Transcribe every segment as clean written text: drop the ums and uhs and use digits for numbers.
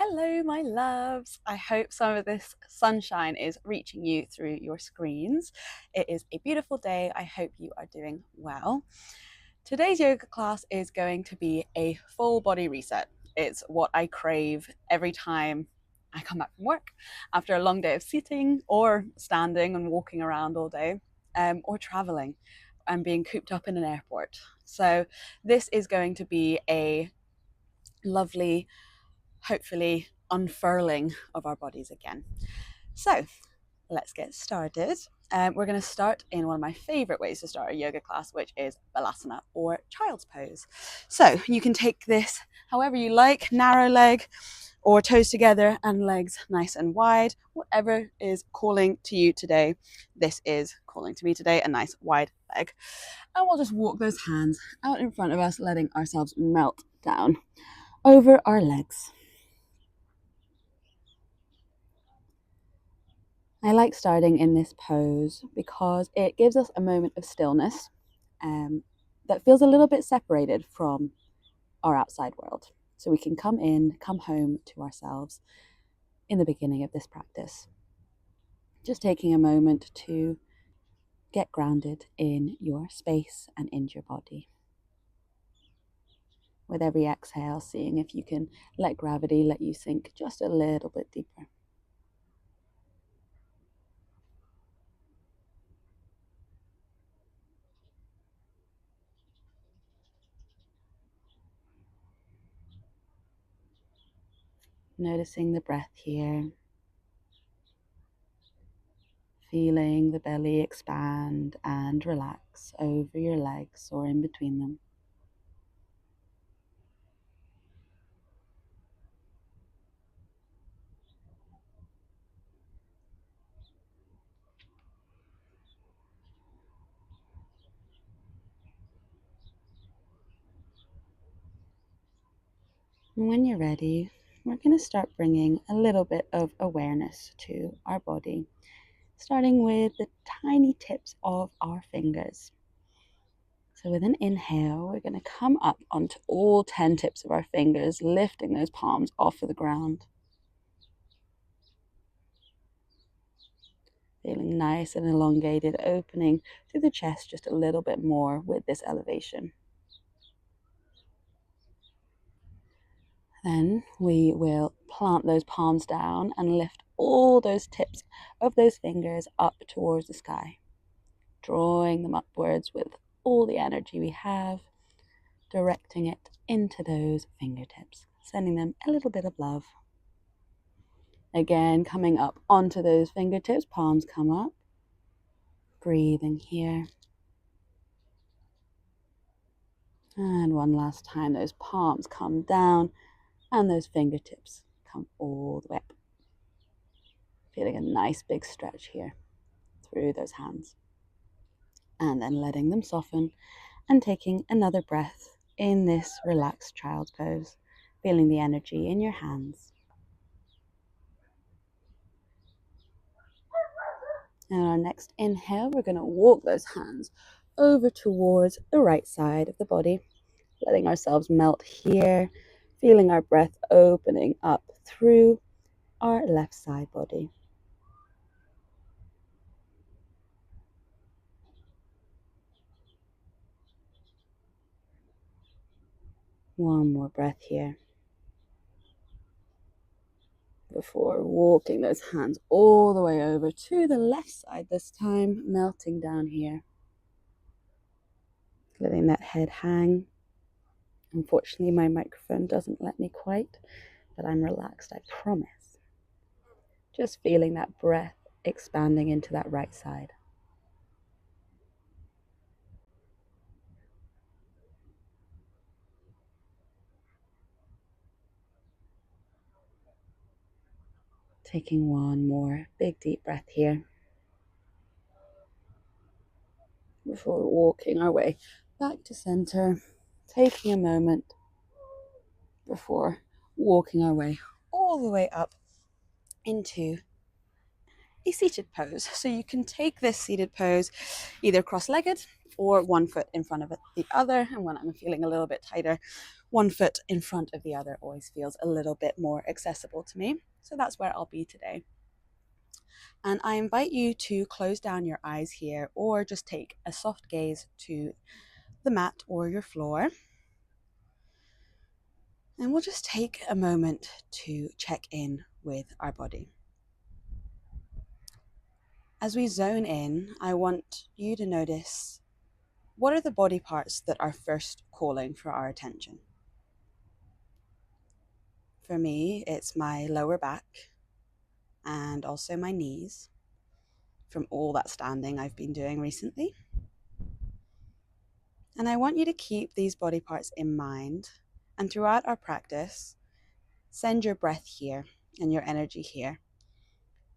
Hello, my loves. I hope some of this sunshine is reaching you through your screens. It is a beautiful day. I hope you are doing well. Today's yoga class is going to be a full body reset. It's what I crave every time I come back from work after a long day of sitting or standing and walking around all day, or traveling and being cooped up in an airport. So, this is going to be a lovely, hopefully unfurling of our bodies again. So let's get started. We're going to start in one of my favorite ways to start a yoga class, which is Balasana or child's pose. So you can take this however you like, narrow leg or toes together and legs nice and wide, whatever is calling to you today. This is calling to me today, a nice wide leg. And we'll just walk those hands out in front of us, letting ourselves melt down over our legs. I like starting in this pose because it gives us a moment of stillness that feels a little bit separated from our outside world. So we can come in, come home to ourselves in the beginning of this practice. Just taking a moment to get grounded in your space and in your body. With every exhale, seeing if you can let gravity let you sink just a little bit deeper. Noticing the breath here. Feeling the belly expand and relax over your legs or in between them. And when you're ready, we're going to start bringing a little bit of awareness to our body, starting with the tiny tips of our fingers. So with an inhale, we're going to come up onto all 10 tips of our fingers, lifting those palms off of the ground. Feeling nice and elongated, opening through the chest just a little bit more with this elevation. Then we will plant those palms down and lift all those tips of those fingers up towards the sky, drawing them upwards with all the energy we have, directing it into those fingertips, sending them a little bit of love. Again, coming up onto those fingertips, palms come up, breathing here. And one last time, those palms come down and those fingertips come all the way up. Feeling a nice big stretch here through those hands. And then letting them soften and taking another breath in this relaxed child's pose, feeling the energy in your hands. And our next inhale, we're going to walk those hands over towards the right side of the body, letting ourselves melt here, feeling our breath opening up through our left side body. One more breath here before walking those hands all the way over to the left side this time, melting down here. Letting that head hang. Unfortunately, my microphone doesn't let me quite, but I'm relaxed, I promise. Just feeling that breath expanding into that right side. Taking one more big deep breath here before walking our way back to center, taking a moment before walking our way all the way up into a seated pose. So you can take this seated pose either cross-legged or one foot in front of the other. And when I'm feeling a little bit tighter, one foot in front of the other always feels a little bit more accessible to me. So that's where I'll be today. And I invite you to close down your eyes here or just take a soft gaze to the mat or your floor. And we'll just take a moment to check in with our body. As we zone in, I want you to notice, what are the body parts that are first calling for our attention? For me, it's my lower back and also my knees from all that standing I've been doing recently. And I want you to keep these body parts in mind, and throughout our practice, send your breath here and your energy here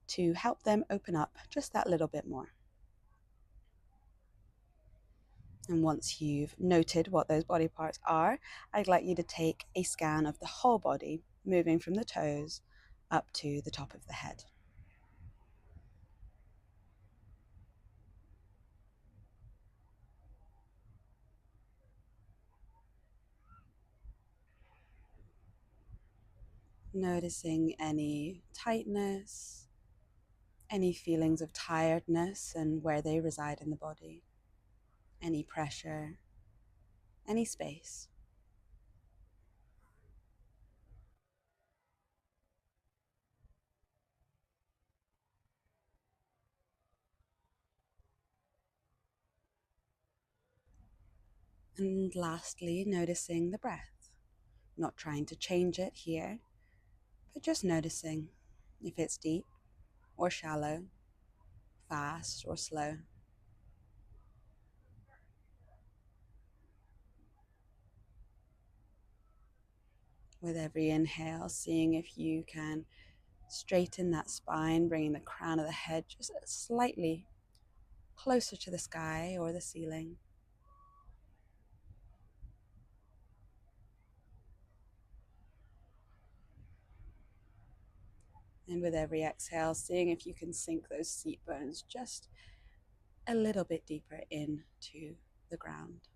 to help them open up just that little bit more. And once you've noted what those body parts are, I'd like you to take a scan of the whole body, moving from the toes up to the top of the head. Noticing any tightness, any feelings of tiredness and where they reside in the body, any pressure, any space. And lastly, noticing the breath, not trying to change it here, but just noticing if it's deep or shallow, fast or slow. With every inhale, seeing if you can straighten that spine, bringing the crown of the head just slightly closer to the sky or the ceiling. And with every exhale, seeing if you can sink those seat bones just a little bit deeper into the ground.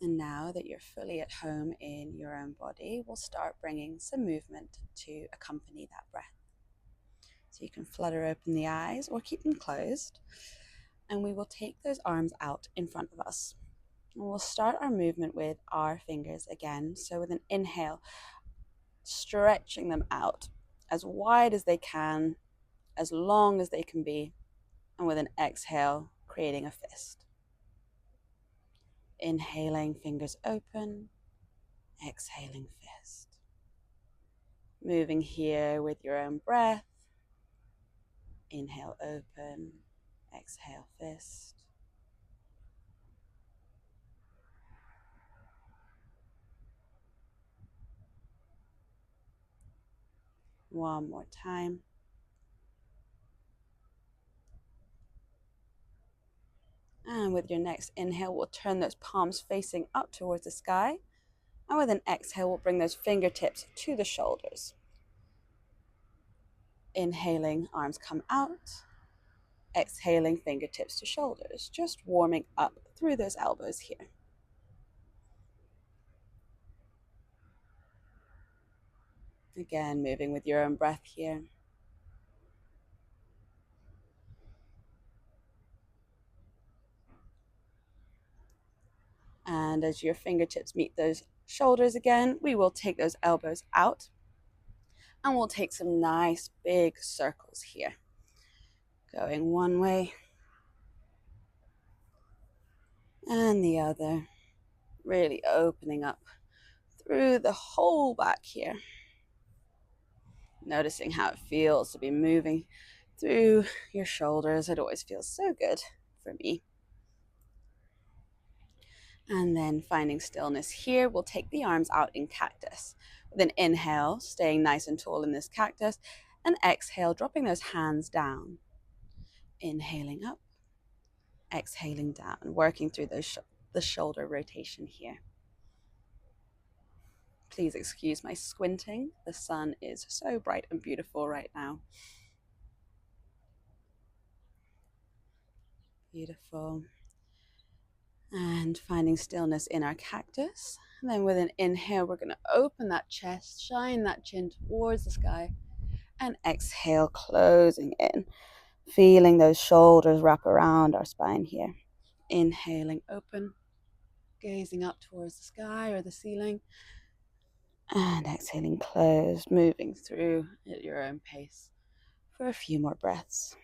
And now that you're fully at home in your own body, we'll start bringing some movement to accompany that breath. So you can flutter open the eyes or keep them closed. And we will take those arms out in front of us. And we'll start our movement with our fingers again. So with an inhale, stretching them out as wide as they can, as long as they can be. And with an exhale, creating a fist. Inhaling, fingers open. Exhaling, fist. Moving here with your own breath. Inhale, open. Exhale, fist. One more time. And with your next inhale, we'll turn those palms facing up towards the sky. And with an exhale, we'll bring those fingertips to the shoulders. Inhaling, arms come out. Exhaling, fingertips to shoulders. Just warming up through those elbows here. Again, moving with your own breath here. And as your fingertips meet those shoulders again, we will take those elbows out. And we'll take some nice big circles here. Going one way and the other. Really opening up through the whole back here. Noticing how it feels to be moving through your shoulders. It always feels so good for me. And then finding stillness here, we'll take the arms out in cactus. With an inhale, staying nice and tall in this cactus, and exhale, dropping those hands down. Inhaling up, exhaling down, working through the shoulder rotation here. Please excuse my squinting. The sun is so bright and beautiful right now. Beautiful. And finding stillness in our cactus. And then with an inhale, we're going to open that chest, shine that chin towards the sky, and exhale, closing in, feeling those shoulders wrap around our spine here. Inhaling, open, gazing up towards the sky or the ceiling, and exhaling, closed, moving through at your own pace for a few more breaths.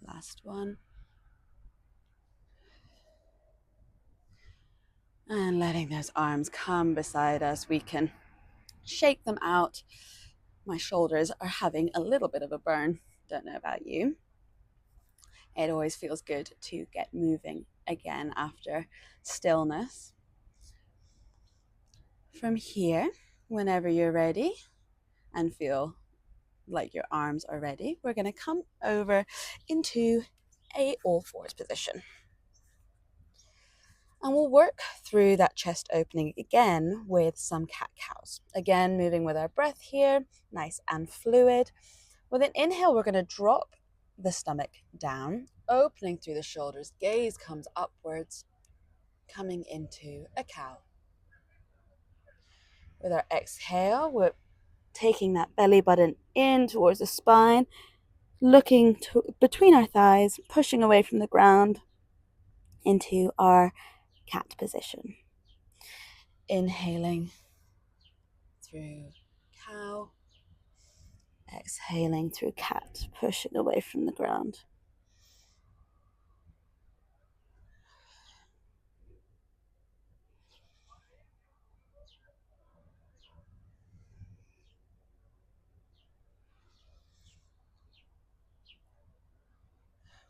Last one. And letting those arms come beside us, we can shake them out. My shoulders are having a little bit of a burn. Don't know about you. It always feels good to get moving again after stillness. From here, whenever you're ready and feel like your arms are ready, we're going to come over into a all fours position. And we'll work through that chest opening again with some cat-cows. Again, moving with our breath here, nice and fluid. With an inhale, we're going to drop the stomach down, opening through the shoulders. Gaze comes upwards, coming into a cow. With our exhale, we're taking that belly button in towards the spine, looking between our thighs, pushing away from the ground into our cat position. Inhaling through cow, exhaling through cat, pushing away from the ground.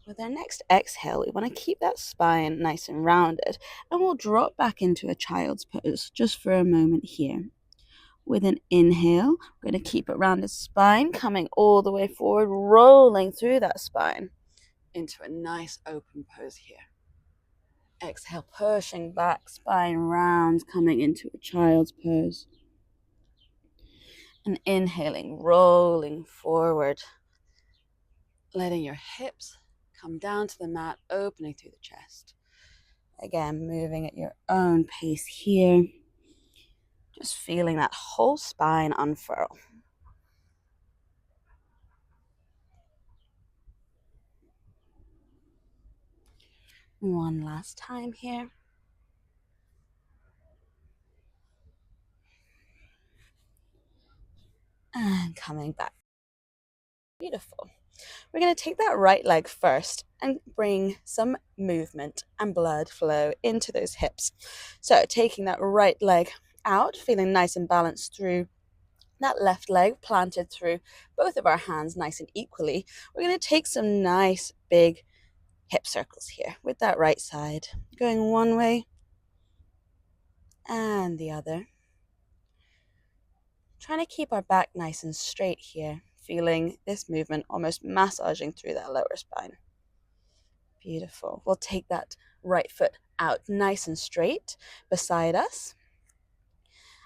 With our next exhale, we want to keep that spine nice and rounded, and we'll drop back into a child's pose just for a moment here. With an inhale, we're going to keep a rounded spine, coming all the way forward, rolling through that spine into a nice open pose here. Exhale, pushing back, spine round, coming into a child's pose. And inhaling, rolling forward, letting your hips come down to the mat, opening through the chest. Again, moving at your own pace here. Just feeling that whole spine unfurl. One last time here. And coming back. Beautiful. We're going to take that right leg first and bring some movement and blood flow into those hips. So taking that right leg out, feeling nice and balanced through that left leg, planted through both of our hands nice and equally. We're going to take some nice big hip circles here with that right side, going one way and the other. Trying to keep our back nice and straight here, feeling this movement almost massaging through that lower spine. Beautiful. We'll take that right foot out nice and straight beside us,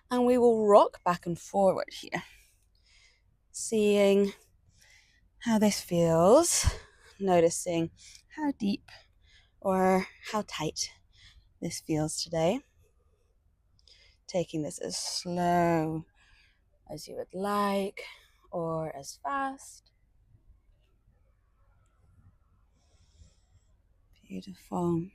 and we will rock back and forward here, seeing how this feels, noticing how deep or how tight this feels today. Taking this as slow as you would like or as fast. Beautiful.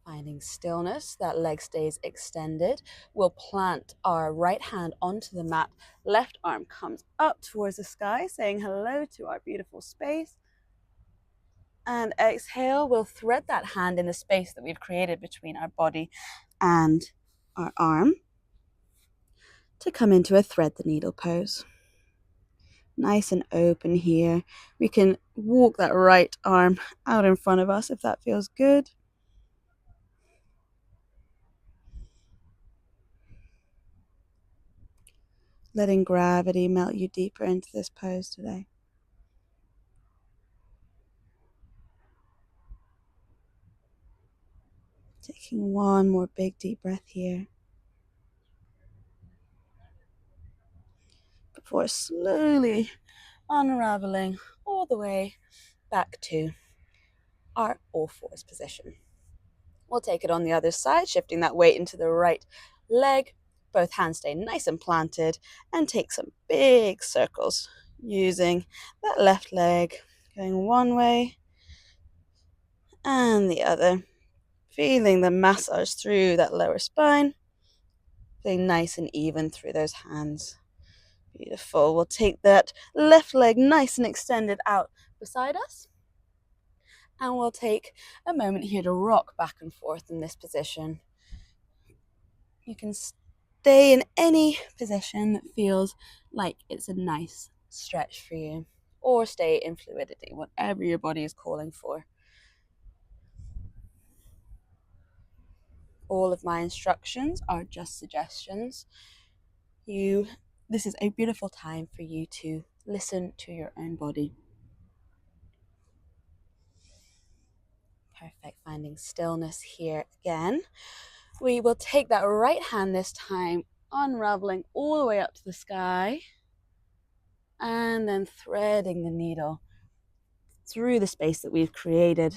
Finding stillness, that leg stays extended. We'll plant our right hand onto the mat. Left arm comes up towards the sky, saying hello to our beautiful space. And exhale, we'll thread that hand in the space that we've created between our body and our arm to come into a thread the needle pose. Nice and open here. We can walk that right arm out in front of us if that feels good. Letting gravity melt you deeper into this pose today. Taking one more big deep breath here. before slowly unraveling all the way back to our all fours position. We'll take it on the other side, shifting that weight into the right leg. Both hands stay nice and planted, and take some big circles using that left leg, going one way and the other. Feeling the massage through that lower spine, feeling nice and even through those hands. Beautiful. We'll take that left leg nice and extended out beside us. And we'll take a moment here to rock back and forth in this position. You can stay in any position that feels like it's a nice stretch for you, or stay in fluidity, whatever your body is calling for. All of my instructions are just suggestions. This is a beautiful time for you to listen to your own body. Perfect. Finding stillness here again. We will take that right hand this time, unraveling all the way up to the sky, and then threading the needle through the space that we've created,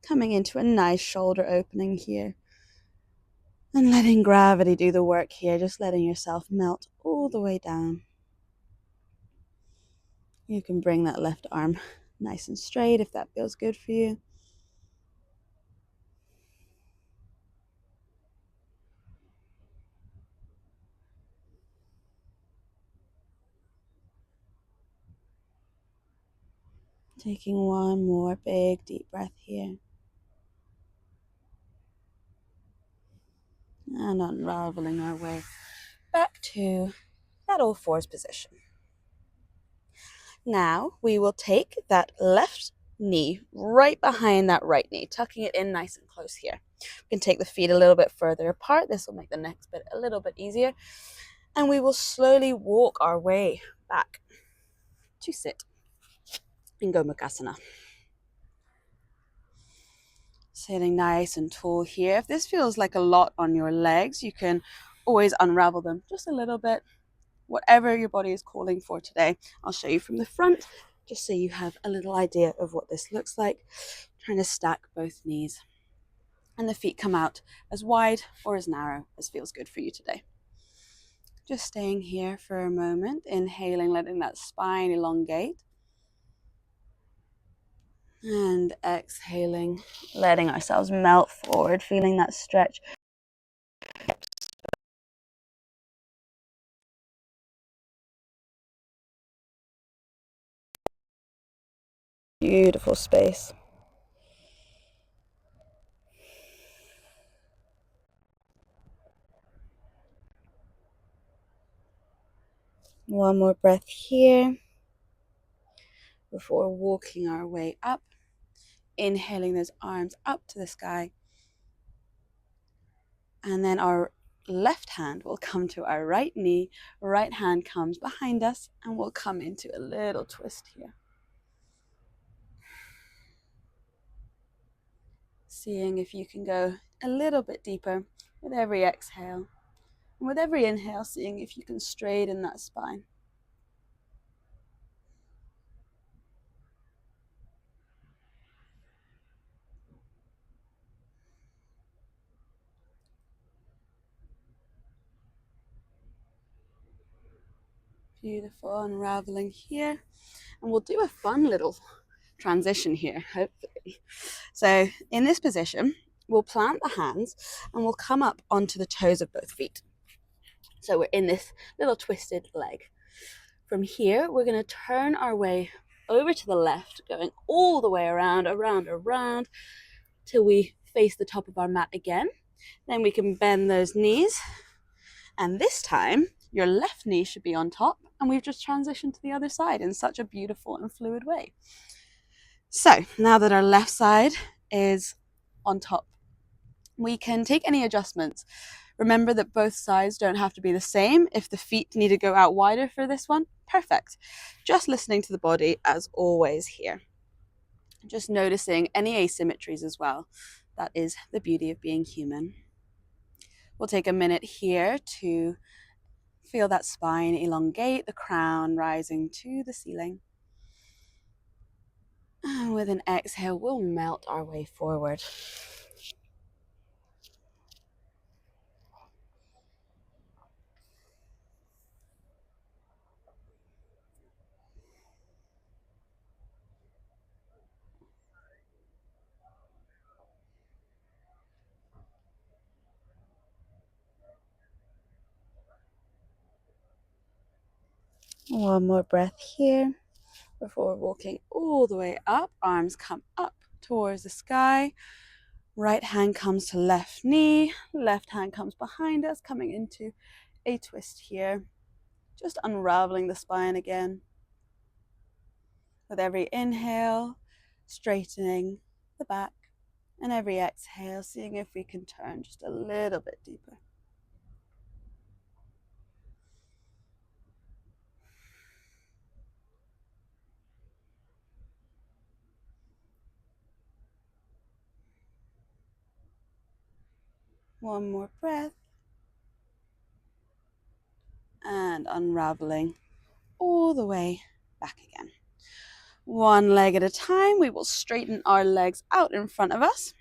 coming into a nice shoulder opening here, and letting gravity do the work here, just letting yourself melt all the way down. You can bring that left arm nice and straight if that feels good for you. Taking one more big deep breath here. And unraveling our way back to that all fours position. Now we will take that left knee right behind that right knee, tucking it in nice and close here. We can take the feet a little bit further apart. This will make the next bit a little bit easier. And we will slowly walk our way back to sit in Gomukhasana. Sitting nice and tall here. If this feels like a lot on your legs, you can always unravel them just a little bit. Whatever your body is calling for today. I'll show you from the front, just so you have a little idea of what this looks like. Trying to stack both knees. And the feet come out as wide or as narrow as feels good for you today. Just staying here for a moment, inhaling, letting that spine elongate. And exhaling, letting ourselves melt forward, feeling that stretch. Beautiful space. One more breath here before walking our way up. Inhaling those arms up to the sky. And then our left hand will come to our right knee. Right hand comes behind us, and we'll come into a little twist here. Seeing if you can go a little bit deeper with every exhale. And with every inhale, seeing if you can straighten that spine. Beautiful, unraveling here. And we'll do a fun little transition here, hopefully. So in this position, we'll plant the hands and we'll come up onto the toes of both feet. So we're in this little twisted leg. From here, we're going to turn our way over to the left, going all the way around, till we face the top of our mat again. Then we can bend those knees. And this time, your left knee should be on top, and we've just transitioned to the other side in such a beautiful and fluid way. So now that our left side is on top, we can take any adjustments. Remember that both sides don't have to be the same. If the feet need to go out wider for this one, perfect. Just listening to the body as always here. Just noticing any asymmetries as well. That is the beauty of being human. We'll take a minute here to Feel that spine elongate, the crown rising to the ceiling. And with an exhale, we'll melt our way forward. One more breath here before walking all the way up. Arms come up towards the sky. Right hand comes to left knee. Left hand comes behind us, coming into a twist here. Just unraveling the spine again. With every inhale, straightening the back. And every exhale, seeing if we can turn just a little bit deeper. One more breath. And unraveling all the way back again. One leg at a time, we will straighten our legs out in front of us.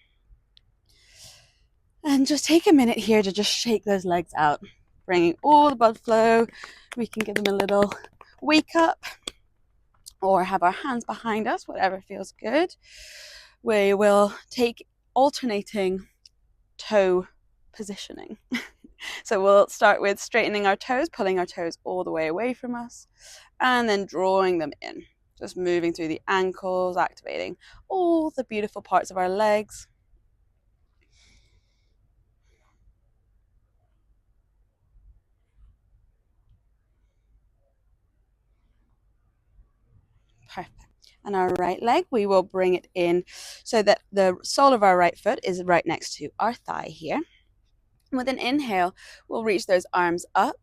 And just take a minute here to just shake those legs out, bringing all the blood flow. We can give them a little wake up or have our hands behind us, whatever feels good. We will take alternating toe positioning. So we'll start with straightening our toes, pulling our toes all the way away from us, and then drawing them in. Just moving through the ankles, activating all the beautiful parts of our legs. Perfect. And our right leg, we will bring it in so that the sole of our right foot is right next to our thigh here. And with an inhale, we'll reach those arms up.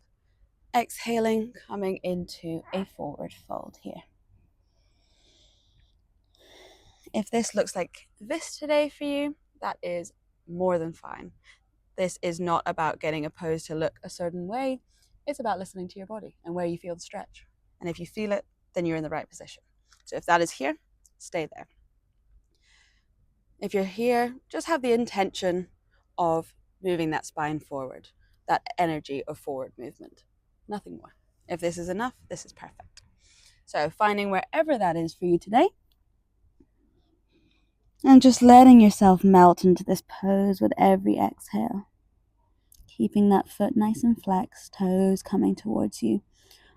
Exhaling, coming into a forward fold here. If this looks like this today for you, that is more than fine. This is not about getting a pose to look a certain way. It's about listening to your body and where you feel the stretch. And if you feel it, then you're in the right position. So if that is here, stay there. If you're here, just have the intention of moving that spine forward, that energy of forward movement, nothing more. If this is enough, this is perfect. So finding wherever that is for you today, and just letting yourself melt into this pose with every exhale. Keeping that foot nice and flexed, toes coming towards you.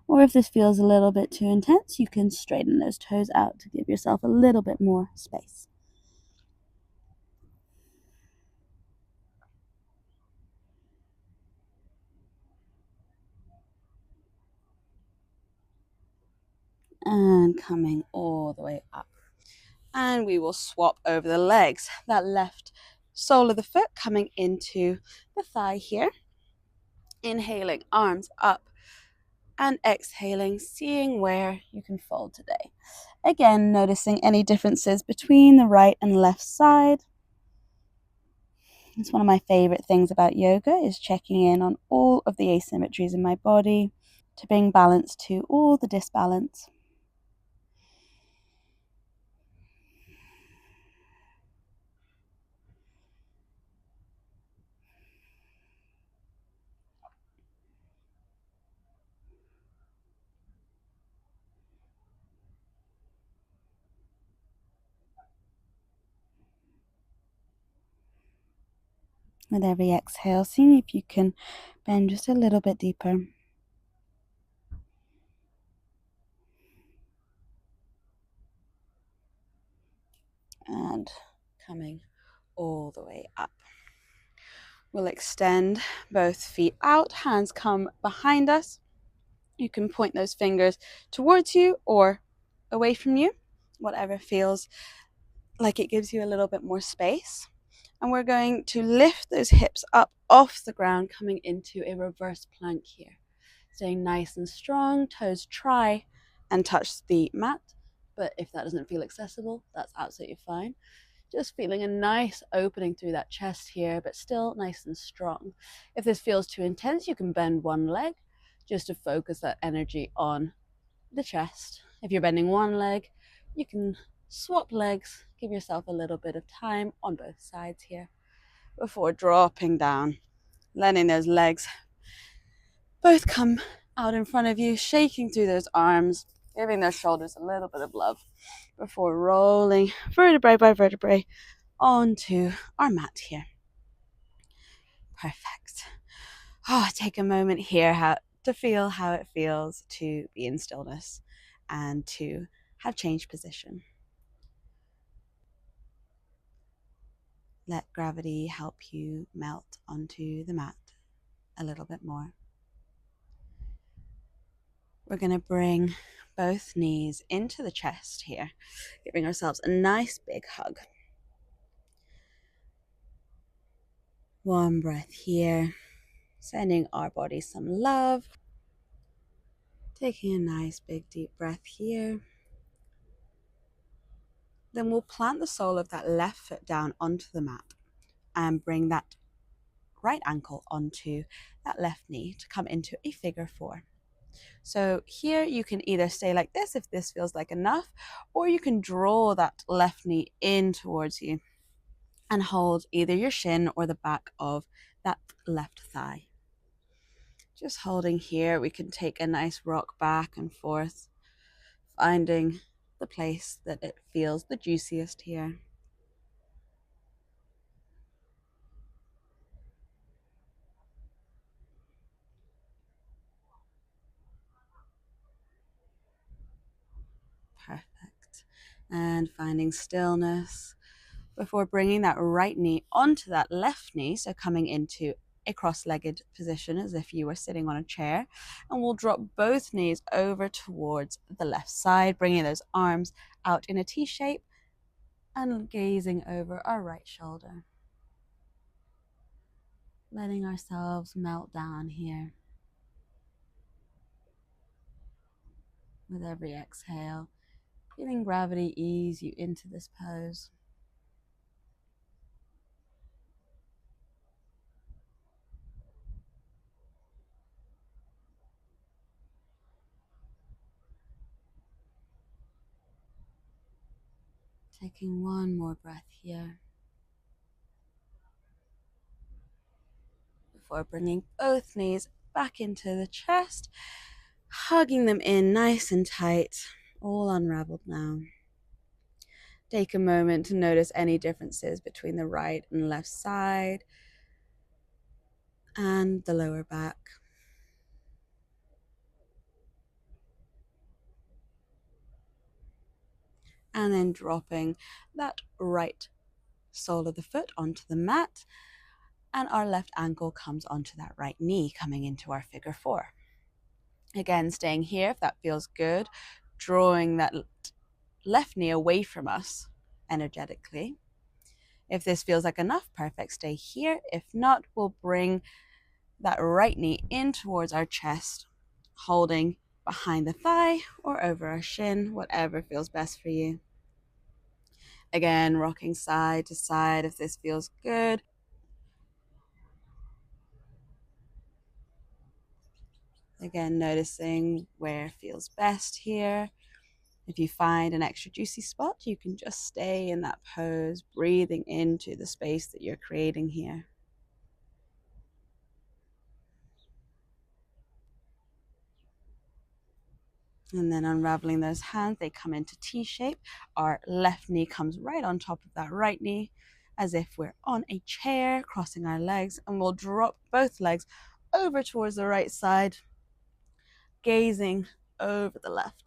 Or if this feels a little bit too intense, you can straighten those toes out to give yourself a little bit more space. And coming all the way up. And we will swap over the legs. That left sole of the foot coming into the thigh here. Inhaling, arms up. And exhaling, seeing where you can fold today. Again, noticing any differences between the right and left side. It's one of my favorite things about yoga is checking in on all of the asymmetries in my body to bring balance to all the disbalance. With every exhale, seeing if you can bend just a little bit deeper. And coming all the way up. We'll extend both feet out, hands come behind us. You can point those fingers towards you or away from you, whatever feels like it gives you a little bit more space. And we're going to lift those hips up off the ground, coming into a reverse plank here. Staying nice and strong, toes try and touch the mat, but if that doesn't feel accessible, that's absolutely fine. Just feeling a nice opening through that chest here, but still nice and strong. If this feels too intense, you can bend one leg, just to focus that energy on the chest. If you're bending one leg, you can swap legs, give yourself a little bit of time on both sides here before dropping down, letting those legs both come out in front of you, shaking through those arms, giving those shoulders a little bit of love before rolling vertebrae by vertebrae onto our mat here. Perfect. Take a moment here to feel how it feels to be in stillness and to have changed position. Let gravity help you melt onto the mat a little bit more. We're going to bring both knees into the chest here, giving ourselves a nice big hug. One breath here, sending our body some love. Taking a nice big deep breath here. Then we'll plant the sole of that left foot down onto the mat and bring that right ankle onto that left knee to come into a figure four. So here you can either stay like this if this feels like enough, or you can draw that left knee in towards you and hold either your shin or the back of that left thigh. Just holding here, we can take a nice rock back and forth, finding the place that it feels the juiciest here. Perfect. And finding stillness before bringing that right knee onto that left knee, so coming into a cross-legged position as if you were sitting on a chair, and we'll drop both knees over towards the left side, bringing those arms out in a T shape and gazing over our right shoulder, letting ourselves melt down here with every exhale, feeling gravity ease you into this pose. Taking one more breath here before bringing both knees back into the chest, hugging them in nice and tight, all unraveled now. Take a moment to notice any differences between the right and left side and the lower back. And then dropping that right sole of the foot onto the mat, and our left ankle comes onto that right knee, coming into our figure four. Again, staying here if that feels good, drawing that left knee away from us energetically. If this feels like enough, perfect, stay here. If not, we'll bring that right knee in towards our chest, holding behind the thigh or over our shin, whatever feels best for you. Again, rocking side to side if this feels good. Again, noticing where feels best here. If you find an extra juicy spot, you can just stay in that pose, breathing into the space that you're creating here. And then unraveling those hands, they come into T shape. Our left knee comes right on top of that right knee, as if we're on a chair, crossing our legs, and we'll drop both legs over towards the right side, gazing over the left.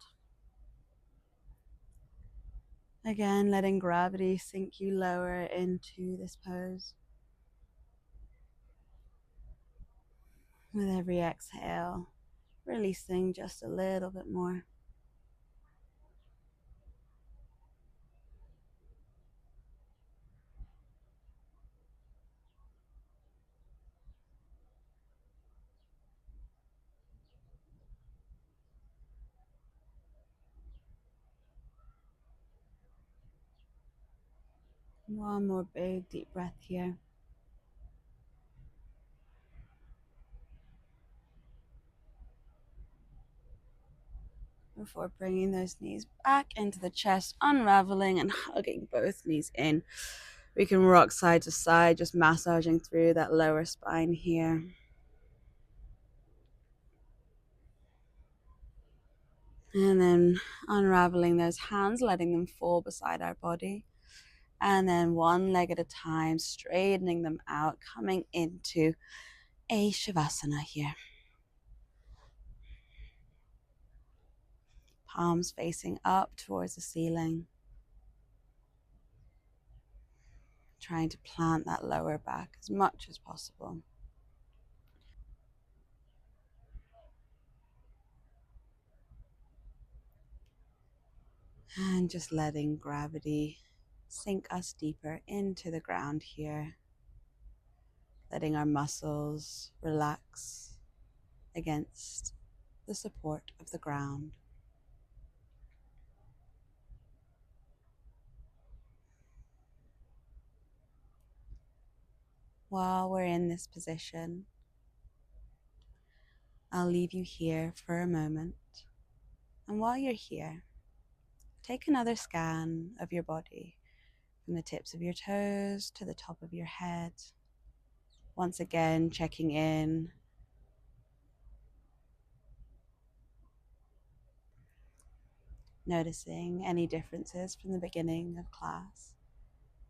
Again, letting gravity sink you lower into this pose. With every exhale, releasing just a little bit more. One more big deep breath here. before bringing those knees back into the chest, unraveling and hugging both knees in. We can rock side to side, just massaging through that lower spine here. And then unraveling those hands, letting them fall beside our body. And then one leg at a time, straightening them out, coming into a Shavasana here. Palms facing up towards the ceiling. Trying to plant that lower back as much as possible. And just letting gravity sink us deeper into the ground here. Letting our muscles relax against the support of the ground. While we're in this position, I'll leave you here for a moment. And while you're here, take another scan of your body from the tips of your toes to the top of your head. Once again, checking in. Noticing any differences from the beginning of class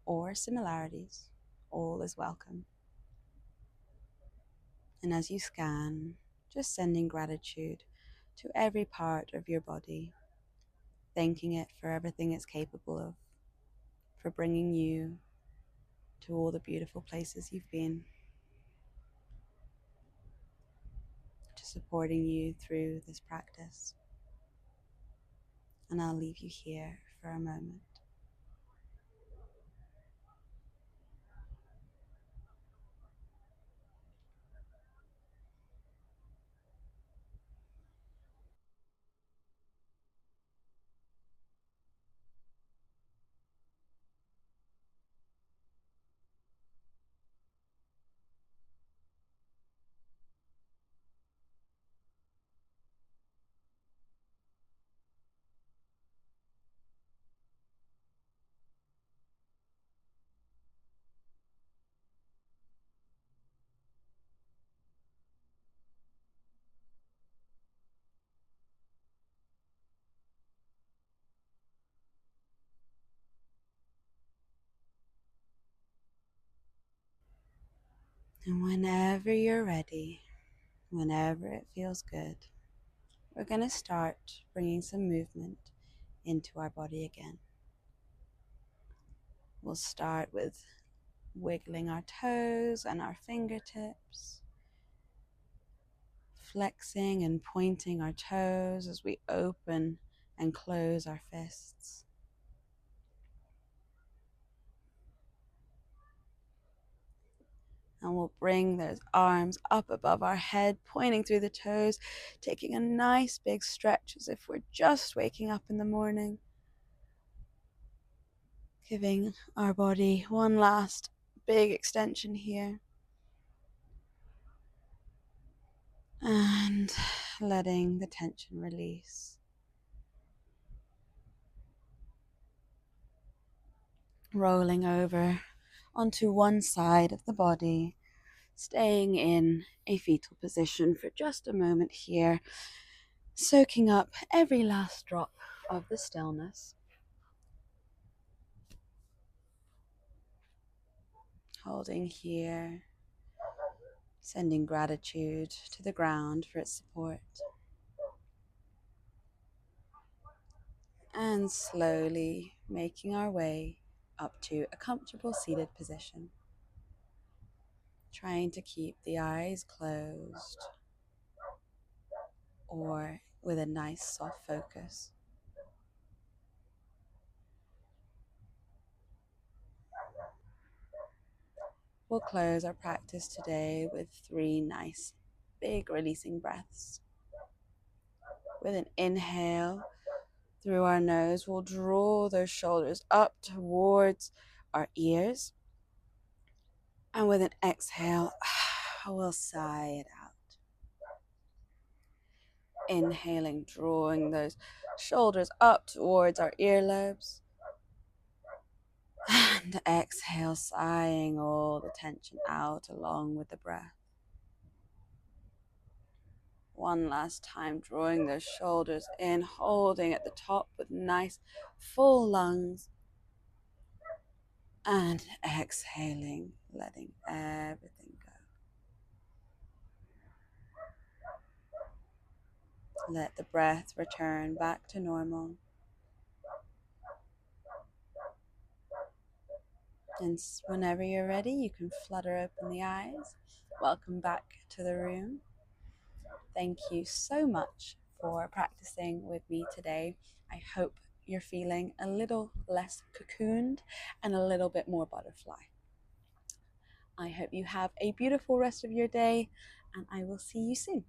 or similarities. All is welcome. And as you scan, just sending gratitude to every part of your body, thanking it for everything it's capable of, for bringing you to all the beautiful places you've been, to supporting you through this practice. And I'll leave you here for a moment. And whenever you're ready, whenever it feels good, we're going to start bringing some movement into our body again. We'll start with wiggling our toes and our fingertips, flexing and pointing our toes as we open and close our fists. And we'll bring those arms up above our head, pointing through the toes, taking a nice big stretch as if we're just waking up in the morning. Giving our body one last big extension here. And letting the tension release. Rolling over onto one side of the body, staying in a fetal position for just a moment here, soaking up every last drop of the stillness. Holding here, sending gratitude to the ground for its support. And slowly making our way up to a comfortable seated position. Trying to keep the eyes closed or with a nice soft focus. We'll close our practice today with 3 nice big releasing breaths. With an inhale through our nose, we'll draw those shoulders up towards our ears. And with an exhale, we'll sigh it out. Inhaling, drawing those shoulders up towards our earlobes. And exhale, sighing all the tension out along with the breath. One last time, drawing those shoulders in, holding at the top with nice full lungs. And exhaling, letting everything go. Let the breath return back to normal. And whenever you're ready, you can flutter open the eyes. Welcome back to the room. Thank you so much for practicing with me today. I hope you're feeling a little less cocooned and a little bit more butterfly. I hope you have a beautiful rest of your day, and I will see you soon.